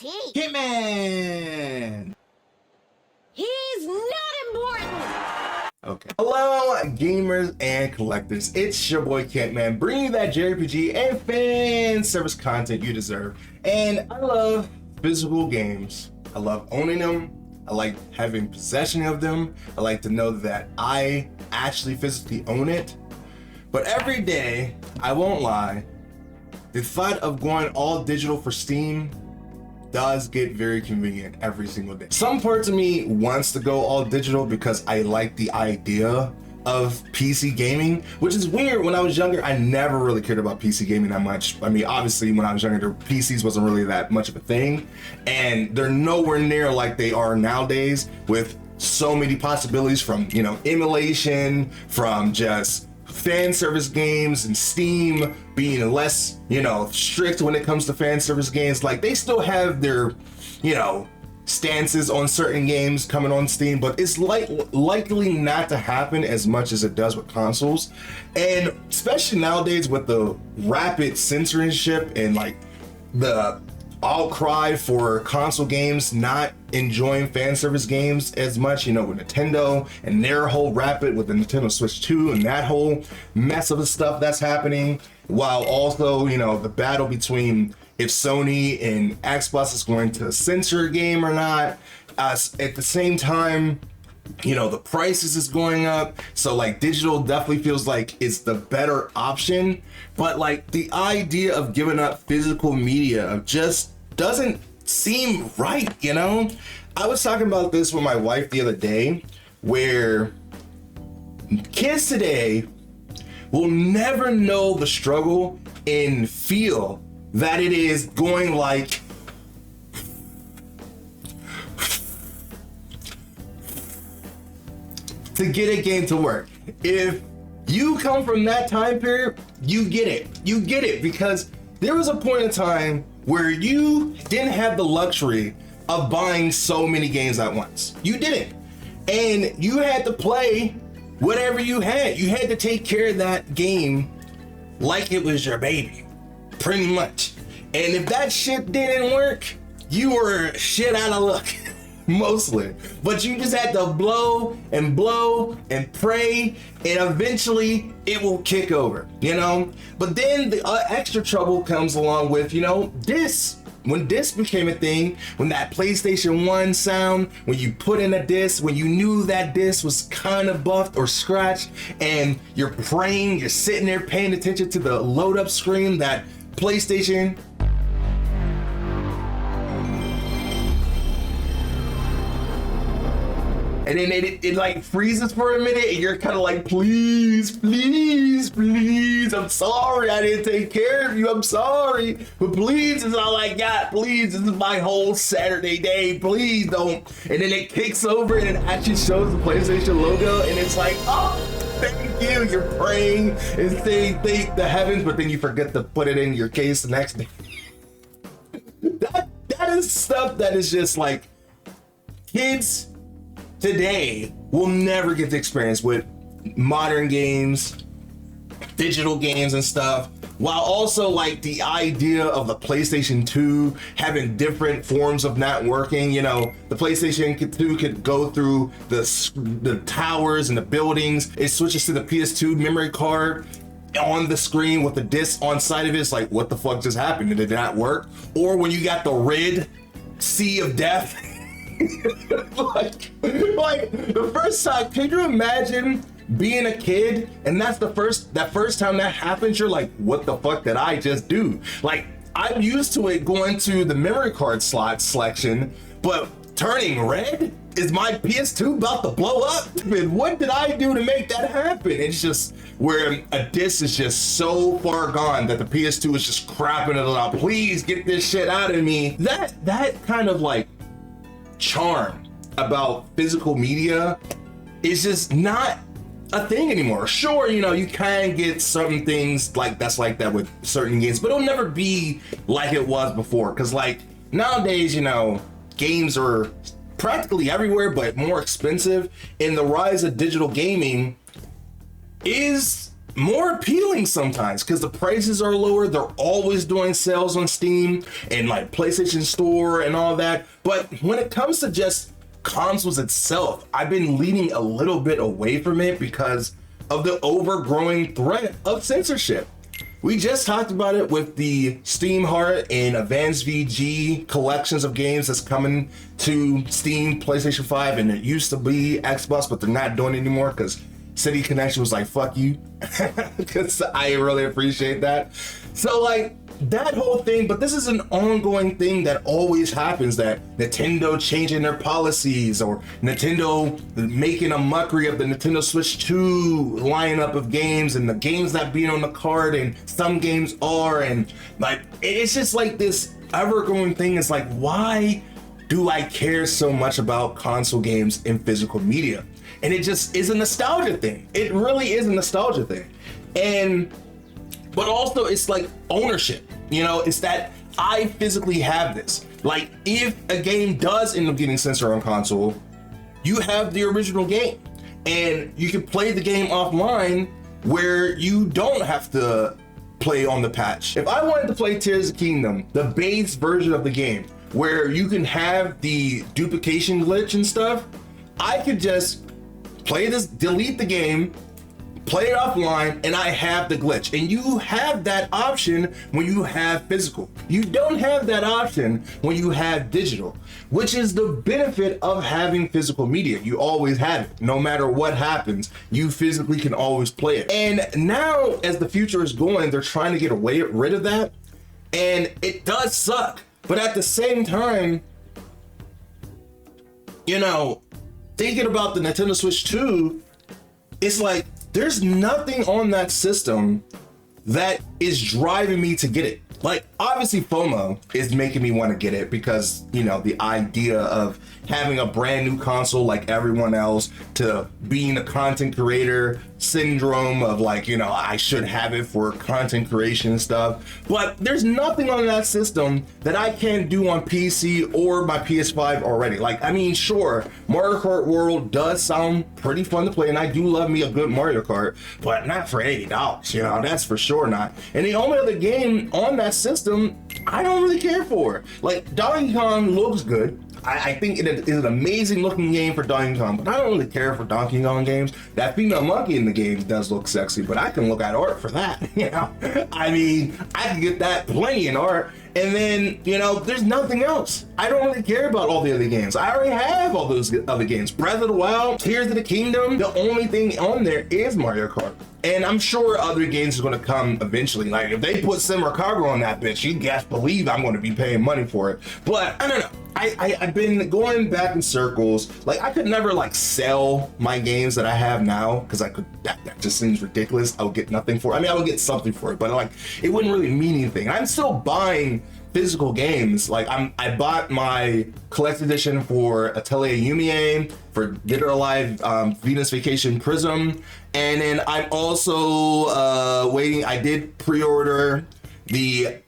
Who's he? Kentman! He's not important! Okay. Hello, gamers and collectors. It's your boy Kentman, bringing you that JRPG and fan service content you deserve. And I love physical games. I love owning them. I like having possession of them. I like to know that I actually physically own it. But every day, I won't lie, the thought of going all digital for Steam does get very convenient every single day. Some parts of me wants to go all digital because I like the idea of PC gaming, which is weird. When I was younger, I never really cared about PC gaming that much. I mean, obviously when I was younger, PCs wasn't really that much of a thing, and they're nowhere near like they are nowadays with so many possibilities from, you know, emulation, from just fan service games and Steam being less, you know, strict when it comes to fan service games. Like, they still have their, you know, stances on certain games coming on Steam, but it's likely not to happen as much as it does with consoles. And especially nowadays with the rapid censorship and like the outcry for console games not enjoying fan service games as much, you know, with Nintendo and their whole rapid with the Nintendo Switch 2 and that whole mess of the stuff that's happening, while also, you know, the battle between if Sony and Xbox is going to censor a game or not. At the same time, you know, the prices is going up, so like digital definitely feels like it's the better option. But like the idea of giving up physical media just doesn't seem right, you know? I was talking about this with my wife the other day, where kids today will never know the struggle and feel that it is going like to get a game to work. If you come from that time period, you get it. You get it, because there was a point in time where you didn't have the luxury of buying so many games at once. You didn't. And you had to play whatever you had. You had to take care of that game like it was your baby, pretty much. And if that shit didn't work, you were shit out of luck. Mostly. But you just had to blow and pray, and eventually it will kick over, you know? But then the extra trouble comes along with, you know, discs. When disc became a thing, when that PlayStation 1 sound, when you put in a disc, when you knew that disc was kind of buffed or scratched, and you're praying, you're sitting there paying attention to the load up screen that PlayStation and then it like freezes for a minute, and you're kind of like, please, I'm sorry I didn't take care of you, I'm sorry, but please, it's all I got, please, this is my whole Saturday day, please don't. And then it kicks over and it actually shows the PlayStation logo, and it's like, oh, thank you, you're praying and saying thank the heavens, but then you forget to put it in your case the next day. That is stuff that is just like, kids today will never get to experience with modern games, digital games and stuff, while also like the idea of the PlayStation 2 having different forms of not working. You know, the PlayStation 2 could go through the towers and the buildings. It switches to the PS2 memory card on the screen with the disc on side of it. It's like, what the fuck just happened? Did it not work? Or when you got the red sea of death, like the first time, can you imagine being a kid and that's that first time that happens, you're like, what the fuck did I just do? Like, I'm used to it going to the memory card slot selection, but turning red? Is my PS2 about to blow up? And what did I do to make that happen? It's just where a disc is just so far gone that the PS2 is just crapping it out. Please get this shit out of me. That kind of like charm about physical media is just not a thing anymore. Sure, you know, you can get certain things like that with certain games, but it'll never be like it was before. Because like nowadays, you know, games are practically everywhere, but more expensive, and the rise of digital gaming is more appealing sometimes because the prices are lower. They're always doing sales on Steam and like PlayStation Store and all that. But when it comes to just consoles itself, I've been leaning a little bit away from it because of the overgrowing threat of censorship. We just talked about it with the Steam Heart and Advanced VG collections of games that's coming to Steam, PlayStation 5, and it used to be Xbox, but they're not doing it anymore because City Connection was like, fuck you, because I really appreciate that. So like that whole thing, but this is an ongoing thing that always happens, that Nintendo changing their policies or Nintendo making a mockery of the Nintendo Switch 2 lineup of games and the games not being on the card and some games are, and like it's just like this ever-growing thing. It's like, why do I care so much about console games in physical media? And it just is a nostalgia thing. It really is a nostalgia thing. But also it's like ownership, you know, it's that I physically have this. Like if a game does end up getting censored on console, you have the original game and you can play the game offline where you don't have to play on the patch. If I wanted to play Tears of the Kingdom, the base version of the game, where you can have the duplication glitch and stuff, I could just play this, delete the game, play it offline, and I have the glitch. And you have that option when you have physical. You don't have that option when you have digital, which is the benefit of having physical media. You always have it. No matter what happens, you physically can always play it. And now, as the future is going, they're trying to get rid of that. And it does suck. But at the same time, you know, thinking about the Nintendo Switch 2, it's like, there's nothing on that system that is driving me to get it. Like, obviously FOMO is making me want to get it because, you know, the idea of having a brand new console like everyone else, to being a content creator syndrome of like, you know, I should have it for content creation and stuff. But there's nothing on that system that I can't do on PC or my PS5 already. Like, I mean, sure, Mario Kart World does sound pretty fun to play, and I do love me a good Mario Kart, but not for $80, you know, that's for sure not. And the only other game on that system I don't really care for. Like, Donkey Kong looks good. I think it is an amazing looking game for Donkey Kong, but I don't really care for Donkey Kong games. That female monkey in the game does look sexy, but I can look at art for that, you know? I mean, I can get that plenty in art. And then, you know, there's nothing else. I don't really care about all the other games. I already have all those other games. Breath of the Wild, Tears of the Kingdom, the only thing on there is Mario Kart. And I'm sure other games are gonna come eventually. Like if they put Simmer Cargo on that bitch, you guys believe I'm gonna be paying money for it. But I don't know. I've been going back in circles. Like I could never like sell my games that I have now because I could. That just seems ridiculous. I would get nothing for it. I mean, I would get something for it, but like it wouldn't really mean anything. I'm still buying physical games. Like I bought my collector's edition for Atelier Yumié, for Dead or Alive, Venus Vacation Prism, and then I'm also waiting. I did pre-order the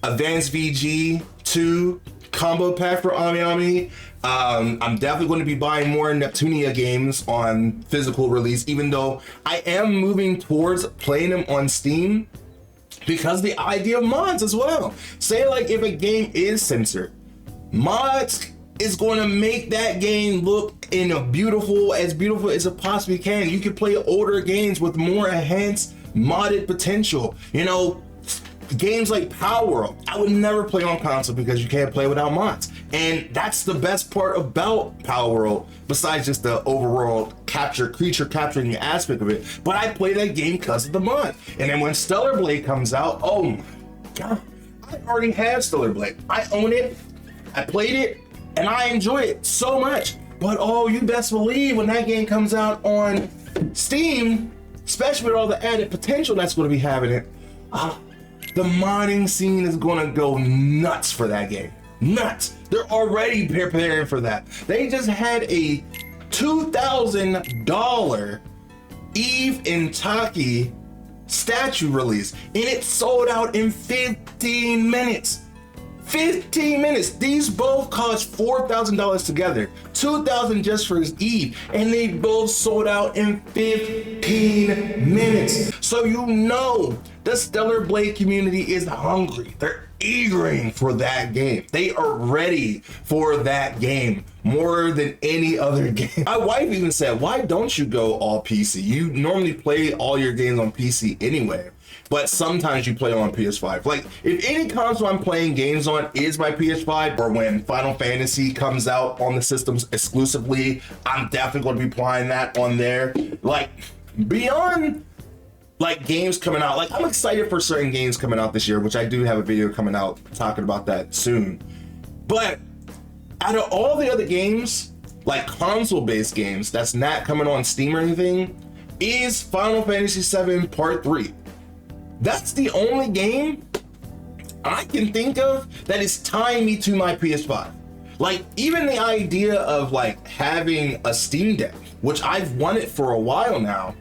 Advanced VG 2 combo pack for Ami. I'm definitely going to be buying more Neptunia games on physical release, even though I am moving towards playing them on Steam because the idea of mods as well. Say like if a game is censored, mods is going to make that game look in a beautiful as it possibly can. You can play older games with more enhanced modded potential. You know, games like Power World, I would never play on console because you can't play without mods. And that's the best part about Power World, besides just the overall creature capturing aspect of it. But I play that game because of the mod. And then when Stellar Blade comes out, oh my God, I already have Stellar Blade. I own it, I played it, and I enjoy it so much. But oh, you best believe when that game comes out on Steam, especially with all the added potential that's going to be having it, the modding scene is gonna go nuts for that game. Nuts. They're already preparing for that. They just had a $2,000 Eve and Taki statue release, and it sold out in 15 minutes. 15 minutes. These both cost $4,000 together, $2,000 just for his Eve, and they both sold out in 15 minutes. So you know the Stellar Blade community is hungry. They're eagering for that game. They are ready for that game more than any other game. My wife even said, why don't you go all PC? You normally play all your games on PC anyway, but sometimes you play on PS5. Like, if any console I'm playing games on is my PS5, or when Final Fantasy comes out on the systems exclusively, I'm definitely going to be playing that on there. Like, beyond like games coming out, like I'm excited for certain games coming out this year, which I do have a video coming out talking about that soon. But out of all the other games, like console-based games that's not coming on Steam or anything, is Final Fantasy VII Part 3. That's the only game I can think of that is tying me to my PS5. Like, even the idea of like having a Steam Deck, which I've wanted for a while now,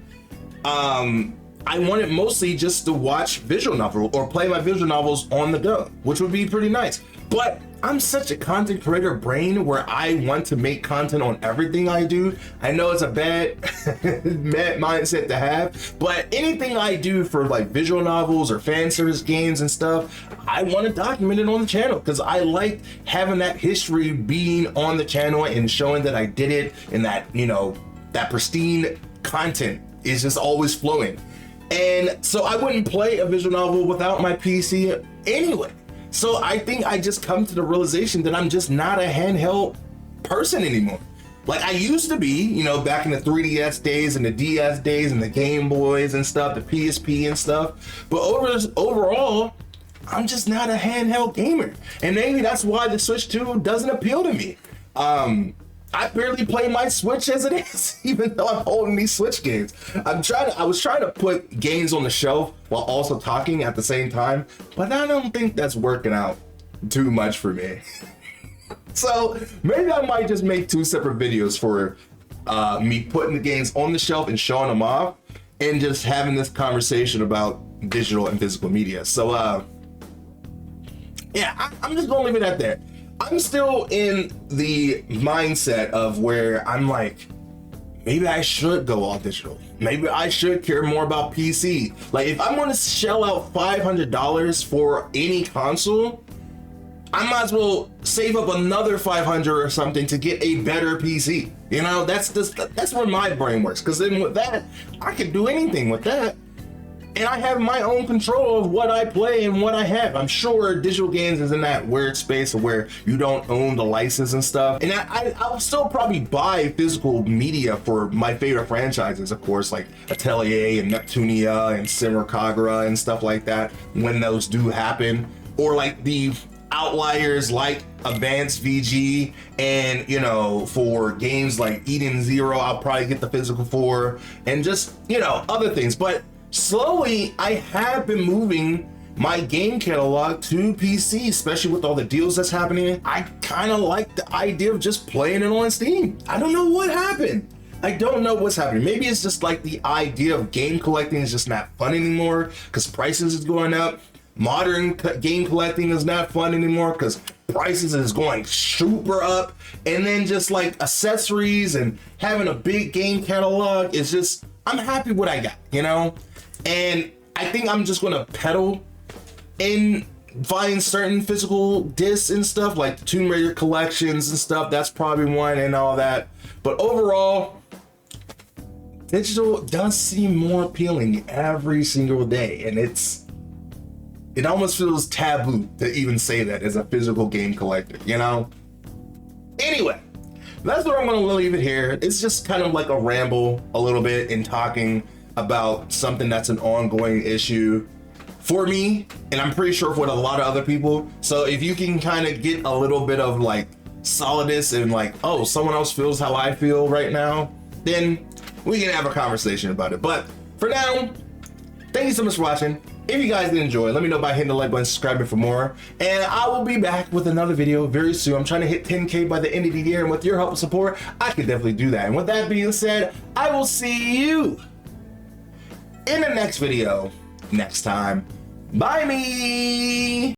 I want it mostly just to watch visual novel or play my visual novels on the go, which would be pretty nice. But I'm such a content creator brain where I want to make content on everything I do. I know it's a bad mindset to have, but anything I do for like visual novels or fan service games and stuff, I want to document it on the channel because I like having that history being on the channel and showing that I did it, and that, you know, that pristine content is just always flowing. And so I wouldn't play a visual novel without my PC anyway. So I think I just come to the realization that I'm just not a handheld person anymore. Like I used to be, you know, back in the 3DS days and the DS days and the Game Boys and stuff, the PSP and stuff. But overall, I'm just not a handheld gamer. And maybe that's why the Switch 2 doesn't appeal to me. I barely play my Switch as it is, even though I'm holding these Switch games. I was trying to put games on the shelf while also talking at the same time, but I don't think that's working out too much for me. So maybe I might just make 2 separate videos for me putting the games on the shelf and showing them off, and just having this conversation about digital and physical media. So yeah, I'm just gonna leave it at that. I'm still in the mindset of where I'm like, maybe I should go all digital. Maybe I should care more about PC. Like if I'm gonna shell out $500 for any console, I might as well save up another $500 or something to get a better PC. You know, that's where my brain works. Because then with that, I can do anything with that. And I have my own control of what I play and what I have. I'm sure digital games is in that weird space where you don't own the license and stuff. And I'll still probably buy physical media for my favorite franchises, of course, like Atelier and Neptunia and Simmer Kagura and stuff like that, when those do happen. Or like the outliers like Advanced VG, and you know, for games like Eden Zero, I'll probably get the physical for, and just, you know, other things. But slowly, I have been moving my game catalog to PC, especially with all the deals that's happening. I kind of like the idea of just playing it on Steam. I don't know what happened. I don't know what's happening. Maybe it's just like the idea of game collecting is just not fun anymore because prices is going up. Modern game collecting is not fun anymore because prices is going super up. And then just like accessories and having a big game catalog is just, I'm happy with what I got, you know? And I think I'm just gonna pedal in buying certain physical discs and stuff, like the Tomb Raider collections and stuff. That's probably one, and all that. But overall, digital does seem more appealing every single day, and it almost feels taboo to even say that as a physical game collector, you know? Anyway, that's where I'm gonna leave it here. It's just kind of like a ramble a little bit in talking about something that's an ongoing issue for me, and I'm pretty sure for a lot of other people. So if you can kind of get a little bit of like solidnness and like, oh, someone else feels how I feel right now, then we can have a conversation about it. But for now, thank you so much for watching. If you guys did enjoy, let me know by hitting the like button, subscribing for more, and I will be back with another video very soon. I'm trying to hit 10K by the end of the year, and with your help and support, I can definitely do that. And with that being said, I will see you in the next video next time. Bye me.